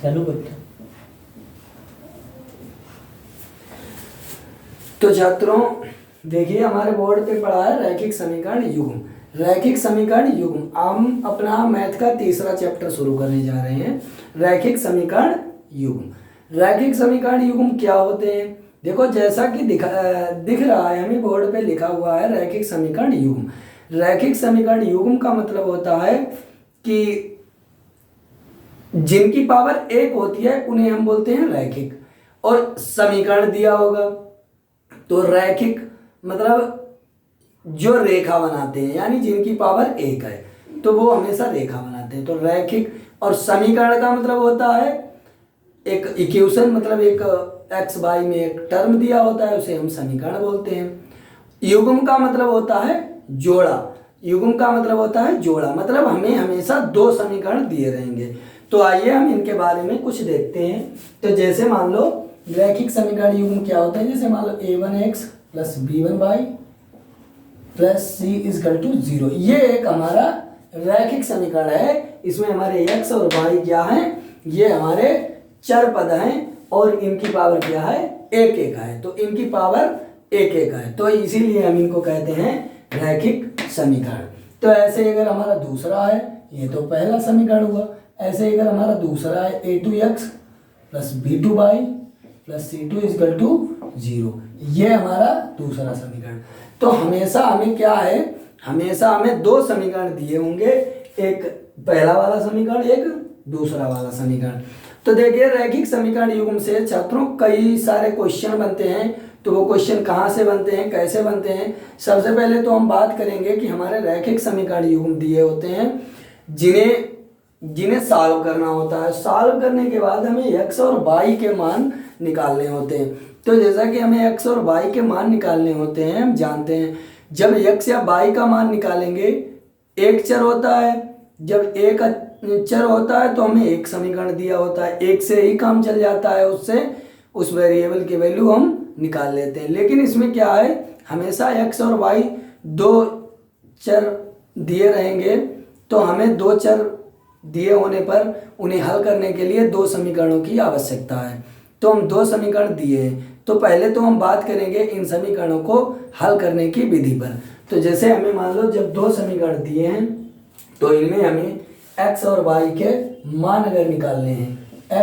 चालू करते। तो छात्रों देखिए, हमारे बोर्ड पे पढ़ा है रैखिक समीकरण युग्म। रैखिक समीकरण युग्म, हम अपना मैथ का तीसरा चैप्टर शुरू करने जा रहे हैं। रैखिक समीकरण युग्म। रैखिक समीकरण युग्म क्या होते हैं? देखो, जैसा कि दिख रहा है हमें बोर्ड पे लिखा हुआ है रैखिक समीकरण युग्म। रैखिक समीकरण युग्म का मतलब होता है कि जिनकी पावर एक होती है उन्हें हम बोलते हैं रैखिक। और समीकरण दिया होगा तो रैखिक मतलब जो रेखा बनाते हैं, यानी जिनकी पावर एक है तो वो हमेशा रेखा बनाते हैं, तो रैखिक। और समीकरण का मतलब होता है एक इक्वेशन, मतलब एक एक्स वाई में एक टर्म दिया होता है, उसे हम समीकरण बोलते हैं। युग्म का मतलब होता है जोड़ा। युग्म का मतलब होता है जोड़ा, मतलब हमें हमेशा दो समीकरण दिए रहेंगे। तो आइए हम इनके बारे में कुछ देखते हैं। तो जैसे मान लो रैखिक समीकरण युग्म क्या होता है, जैसे मान लो a1x plus b1y plus c equal to 0। ये एक हमारा रैखिक समीकरण है। इसमें हमारे x और y क्या हैं, ये हमारे चर पद हैं और इनकी पावर क्या है, एक एक है। तो इनकी पावर एक एक है, तो इसीलिए हम इनको कहते हैं रैखिक समीकरण। तो ऐसे अगर हमारा दूसरा है, ये तो पहला समीकरण हुआ। ऐसे अगर हमारा दूसरा है a2x plus b2y plus c2 is equal to 0, ये हमारा दूसरा समीकरण। तो हमेशा हमें क्या है, हमेशा हमें दो समीकरण दिए होंगे, एक पहला वाला समीकरण, एक दूसरा वाला समीकरण। तो देखिए, रैखिक समीकरण युग्म से छात्रों कई सारे क्वेश्चन बनते हैं। तो वो क्वेश्चन कहाँ से बनते हैं, कैसे बनते हैं? सबसे पहले तो हम बात करेंगे कि हमारे रैखिक समीकरण युग्म दिए होते हैं जिन्हें सॉल्व करना होता है। सॉल्व करने के बाद हमें x और y के मान निकालने होते हैं। तो जैसा कि हमें x और y के मान निकालने होते हैं, हम जानते हैं जब x या y का मान निकालेंगे, एक चर होता है। जब एक चर होता है तो हमें एक समीकरण दिया होता है, एक से ही काम चल जाता है, उससे उस वेरिएबल की वैल्यू हम निकाल लेते हैं। लेकिन इसमें क्या है, हमेशा x और y दो चर दिए रहेंगे, तो हमें दो चर दिए होने पर उन्हें हल करने के लिए दो समीकरणों की आवश्यकता है। तो हम दो समीकरण दिए हैं, तो पहले तो हम बात करेंगे इन समीकरणों को हल करने की विधि पर। तो जैसे हमें मान लो जब दो समीकरण दिए हैं तो इनमें हमें x और y के मान अगर निकालने हैं,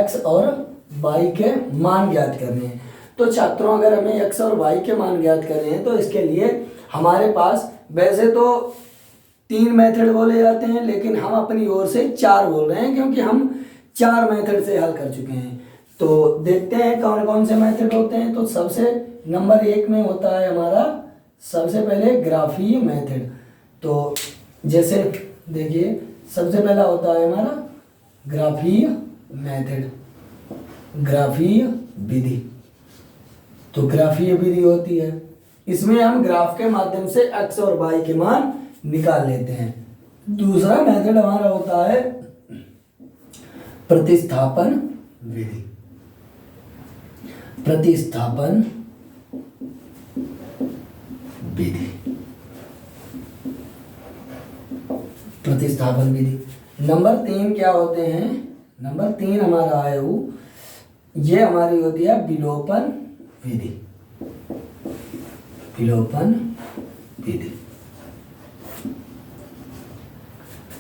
x और y के मान ज्ञात करने हैं, तो छात्रों अगर हमें x और y के मान ज्ञात करने हैं तो इसके लिए हमारे पास वैसे तो 3 मेथड बोले जाते हैं, लेकिन हम अपनी ओर से 4 बोल रहे हैं, क्योंकि हम 4 मेथड से हल कर चुके हैं। तो देखते हैं कौन कौन से मेथड होते हैं। तो सबसे नंबर 1 में होता है हमारा सबसे पहले ग्राफीय मेथड। तो जैसे देखिए, सबसे पहला होता है हमारा ग्राफीय मेथड, ग्राफीय विधि। तो ग्राफीय विधि होती है, इसमें हम ग्राफ के माध्यम से x और y के मान निकाल लेते हैं। दूसरा मेथड हमारा होता है प्रतिस्थापन विधि। प्रतिस्थापन विधि, प्रतिस्थापन विधि। नंबर 3 क्या होते हैं, नंबर 3 हमारा है वो, ये हमारी होती है विलोपन विधि। विलोपन विधि।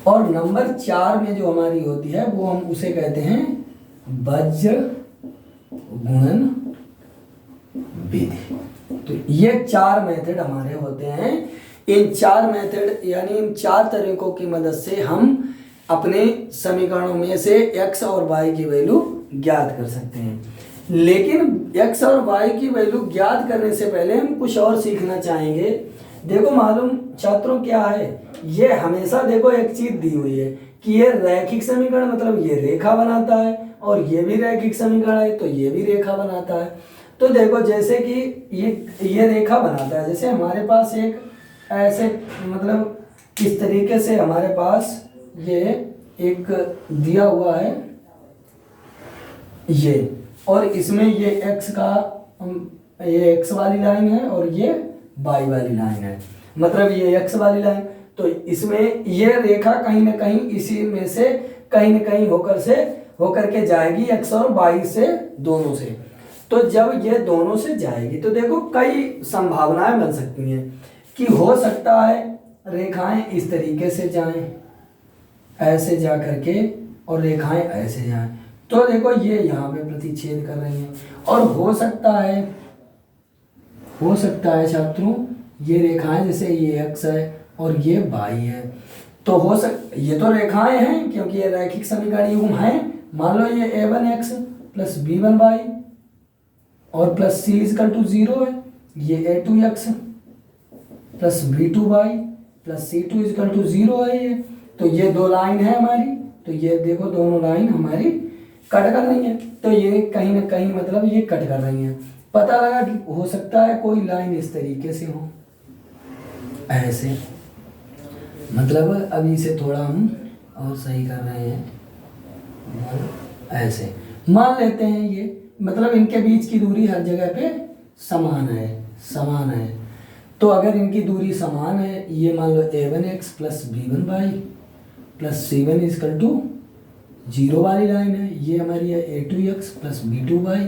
और नंबर 4 में जो हमारी होती है वो हम उसे कहते हैं वज्र गुणन विधि। तो ये 4 मेथड हमारे होते हैं। इन 4 मेथड यानी इन 4 तरीकों की मदद से हम अपने समीकरणों में से x और y की वैल्यू ज्ञात कर सकते हैं। लेकिन x और y की वैल्यू ज्ञात करने से पहले हम कुछ और सीखना चाहेंगे। देखो मालूम छात्रों क्या है, ये हमेशा देखो एक चीज दी हुई है कि ये रैखिक समीकरण, मतलब ये रेखा बनाता है, और ये भी रैखिक समीकरण है तो ये भी रेखा बनाता है। तो देखो जैसे कि ये रेखा बनाता है, जैसे हमारे पास एक ऐसे मतलब इस तरीके से हमारे पास ये एक दिया हुआ है ये, और इसमें ये x का ये x वाली लाइन है और ये y वाली लाइन है, मतलब ये x वाली लाइन। तो इसमें ये रेखा कहीं ना कहीं इसी में से कहीं ना कहीं होकर से होकर के जाएगी x और y से, दोनों से। तो जब ये दोनों से जाएगी तो देखो कई संभावनाएं बन सकती हैं कि हो सकता है रेखाएं इस तरीके से जाएं, ऐसे जा करके, और रेखाएं ऐसे जाएं। तो देखो ये यहाँ पे प्रतिच्छेद कर रही हैं। और हो सकता है छात्रों ये रेखाएं, जैसे ये x है और ये y है, तो ये तो रेखाएं हैं क्योंकि ये रैखिक समीकरण युग्म है। मान लो ये a1x प्लस b1y और प्लस c इजकल टू 0 है, ये a2x plus b2y plus c2 is equal to 0 है ये। तो ये दो लाइन है हमारी, तो ये देखो दोनों लाइन हमारी कट कर रही है। तो ये कहीं ना कहीं मतलब ये कट कर रही है। पता लगा कि हो सकता है कोई लाइन इस तरीके से हो, ऐसे, मतलब अभी से थोड़ा हम और सही कर रहे हैं, ऐसे मान लेते हैं ये, मतलब इनके बीच की दूरी हर जगह पे समान है। तो अगर इनकी दूरी समान है, ये मान लो a1x plus b1y plus c1 equal to 0 वाली लाइन है, ये हमारी है a2x plus b2y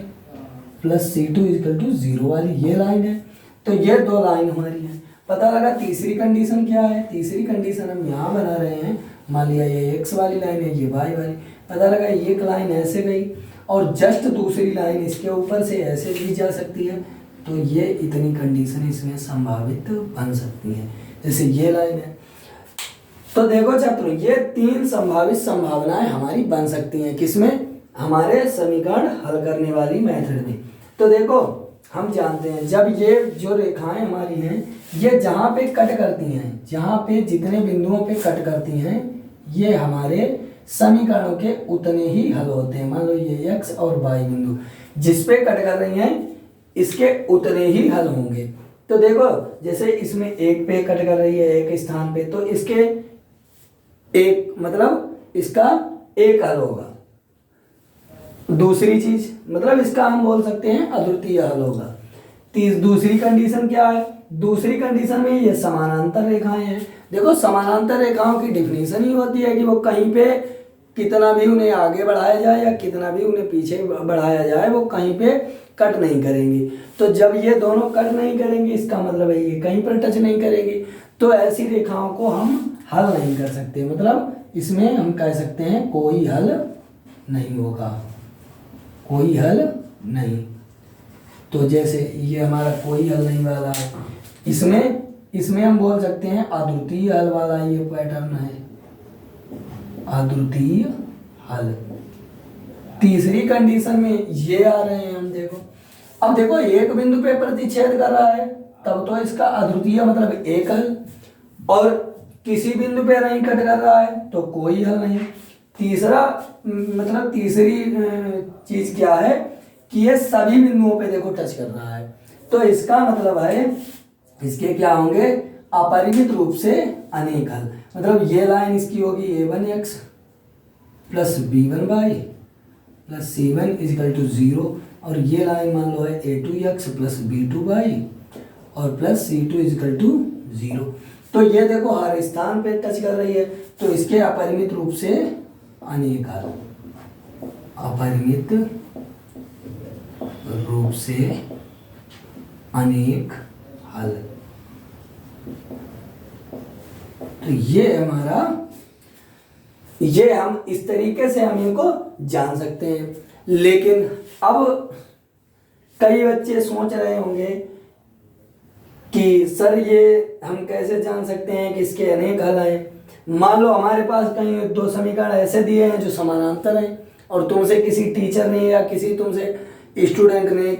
plus c2 is equal to 0 वाली ये लाइन है। तो ये दो लाइन हमारी है। पता लगा तीसरी कंडीशन क्या है? तीसरी कंडीशन हम यहाँ बना रहे हैं, मान लिया ये x वाली लाइन है, ये y वाली। पता लगा एक लाइन ऐसे गई और जस्ट दूसरी लाइन इसके ऊपर से ऐसे दी जा सकती है। तो ये इतनी कंडीशन इसमें संभावित बन सकती है, जैसे ये लाइन है। तो देखो छात्रों, ये तीन संभावित संभावनाएं हमारी बन सकती हैं, किसमें? हमारे समीकरण हल करने वाली मेथड में। तो देखो हम जानते हैं जब ये जो रेखाएं हमारी हैं, ये जहाँ पे कट करती हैं, जहाँ पे जितने बिंदुओं पे कट करती हैं, ये हमारे समीकरणों के उतने ही हल होते हैं। मान लो ये x और y बिंदु जिस पे कट कर रही हैं, इसके उतने ही हल होंगे। तो देखो जैसे इसमें एक पे कट कर रही है एक स्थान पे, तो इसके एक मतलब इसका एक हल होगा। दूसरी चीज मतलब इसका हम बोल सकते हैं अद्वितीय हल होगा। दूसरी कंडीशन क्या है? दूसरी कंडीशन में ये समानांतर रेखाएं हैं। देखो समानांतर रेखाओं की डिफिनीशन ही होती है कि वो कहीं पे कितना भी उन्हें आगे बढ़ाया जाए या कितना भी उन्हें पीछे बढ़ाया जाए, वो कहीं पे कट नहीं करेंगी। तो जब ये दोनों कट नहीं करेंगी, इसका मतलब है ये कहीं पर टच नहीं करेंगी, तो ऐसी रेखाओं को हम हल नहीं कर सकते। मतलब इसमें हम कह सकते हैं कोई हल नहीं होगा, कोई हल नहीं। तो जैसे ये हमारा कोई हल नहीं वाला है, इसमें हम बोल सकते हैं अद्वितीय हल वाला ये पैटर्न है, अद्वितीय हल। तीसरी कंडीशन में ये आ रहे हैं हम, देखो अब देखो एक बिंदु पे प्रतिच्छेद कर रहा है, तब तो इसका अद्वितीय मतलब एक हल, और किसी बिंदु पे नहीं कट कर रहा है तो कोई हल नहीं। तीसरा मतलब तीसरी चीज क्या है कि ये सभी बिंदुओं पे देखो टच कर रहा है, तो इसका मतलब है इसके क्या होंगे? अपरिमित रूप से अनेक हल। मतलब ये लाइन इसकी होगी a1x plus b1y plus c1 is equal to 0, और ये लाइन मान लो है a2x प्लस b2y और प्लस c2 इजिकल टू 0। तो ये देखो हर स्थान पे टच कर रही है, तो इसके अपरिमित रूप से अनेक हल, अपरिमित रूप से अनेक हल। तो ये हमारा, ये हम इस तरीके से हम इनको जान सकते हैं। लेकिन अब कई बच्चे सोच रहे होंगे कि सर ये हम कैसे जान सकते हैं कि इसके अनेक हल हैं? मान लो हमारे पास कहीं दो समीकरण ऐसे दिए हैं जो समानांतर हैं, और तुमसे किसी टीचर ने या किसी तुमसे स्टूडेंट ने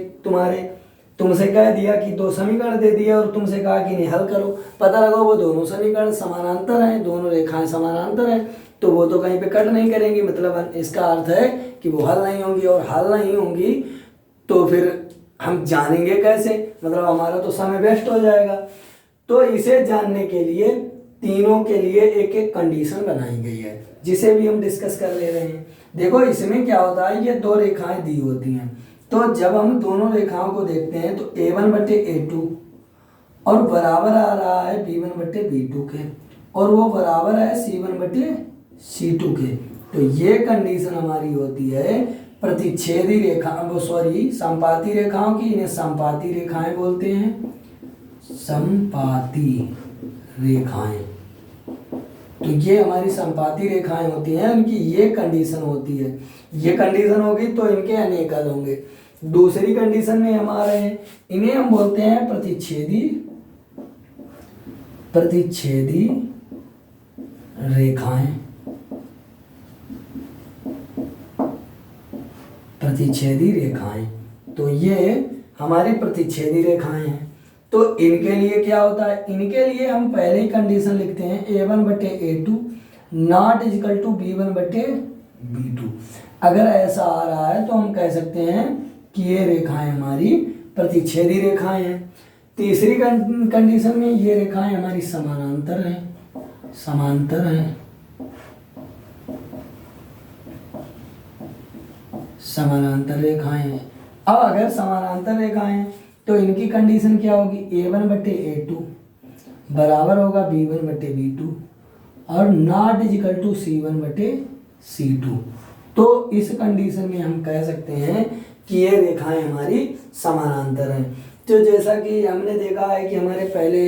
तुमसे कह दिया कि दो समीकरण दे दिया और तुमसे कहा कि नहीं हल करो। पता लगा वो दोनों समीकरण समानांतर हैं, दोनों रेखाएं समानांतर हैं, तो वो तो कहीं पे कट नहीं करेंगी। मतलब इसका अर्थ है कि वो हल नहीं होंगी, और हल नहीं होंगी तो फिर हम जानेंगे कैसे? मतलब हमारा तो समय वेस्ट हो जाएगा। तो इसे जानने के लिए तीनों के लिए एक एक कंडीशन बनाई गई है, जिसे भी हम डिस्कस कर ले रहे हैं। देखो इसमें क्या होता है, ये दो रेखाएं दी होती हैं, तो जब हम दोनों रेखाओं को देखते हैं तो a1/a2 और बराबर आ रहा है b1/b2 के, और वो बराबर है c1/c2 के। तो ये कंडीशन हमारी होती है प्रतिच्छेदी रेखा, समपाती रेखाओं की। इन्हें समपाती रेखाएं बोलते हैं, समपाती रेखाएं। तो ये हमारी समपाती रेखाएं होती हैं, इनकी ये कंडीशन होती है। ये कंडीशन होगी तो इनके अनेकल होंगे। दूसरी कंडीशन में हम आ रहे हैं, इन्हें हम बोलते हैं प्रतिच्छेदी रेखाएं। प्रतिच्छेदी रेखाएं, तो ये हमारी प्रतिच्छेदी रेखाएं हैं। तो इनके लिए क्या होता है, इनके लिए हम पहले ही कंडीशन लिखते हैं A1/A2 not is equal to B1/B2। अगर ऐसा आ रहा है तो हम कह सकते हैं कि ये रेखाएं हमारी प्रतिच्छेदी रेखाएं हैं। तीसरी कंडीशन में ये रेखाएं हमारी समानांतर हैं, समानांतर रेखाएं हैं। अब अगर समानांतर रेखाएं हैं तो इनकी कंडीशन क्या होगी, A1/A2 बराबर होगा B1/B2 और नॉट इजिकल टू C1/C2। तो इस कंडीशन में हम कह सकते हैं कि ये रेखाएं हमारी समानांतर हैं। तो जैसा कि हमने देखा है कि हमारे पहले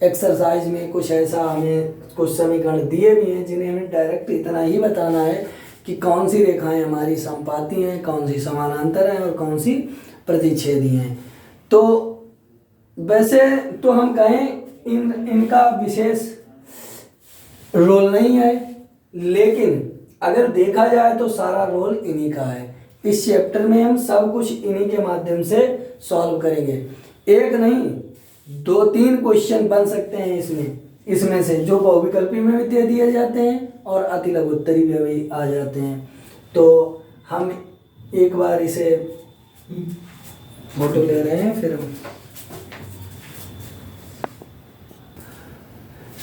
एक्सरसाइज में कुछ ऐसा हमें कुछ समीकरण दिए भी हैं, जिन्हें हमें डायरेक्ट इतना ही बताना है कि कौन सी रेखाएं हमारी समपाती हैं, कौन सी समानांतर हैं और कौन सी प्रतिच्छेदी हैं। तो वैसे तो हम कहें इनका विशेष रोल नहीं है, लेकिन अगर देखा जाए तो सारा रोल इन्हीं का है। इस चैप्टर में हम सब कुछ इन्हीं के माध्यम से सॉल्व करेंगे। एक नहीं 2-3 क्वेश्चन बन सकते हैं इसमें से, जो बहुविकल्पी में भी दे दिए जाते हैं और अति लघुत्तरी में भी आ जाते हैं। तो हम एक बार इसे फोटो ले रहे हैं फिर।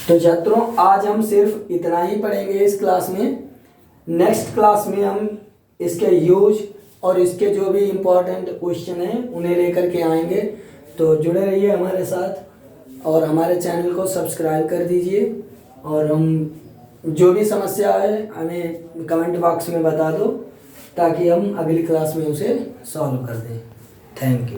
तो छात्रों आज हम सिर्फ इतना ही पढ़ेंगे इस क्लास में। नेक्स्ट क्लास में हम इसके यूज और इसके जो भी इम्पोर्टेंट क्वेश्चन हैं उन्हें लेकर के आएंगे। तो जुड़े रहिए हमारे साथ और हमारे चैनल को सब्सक्राइब कर दीजिए। और हम जो भी समस्या है हमें कमेंट बॉक्स में बता दो, ताकि हम अगली क्लास में उसे सॉल्व कर दें। Thank you.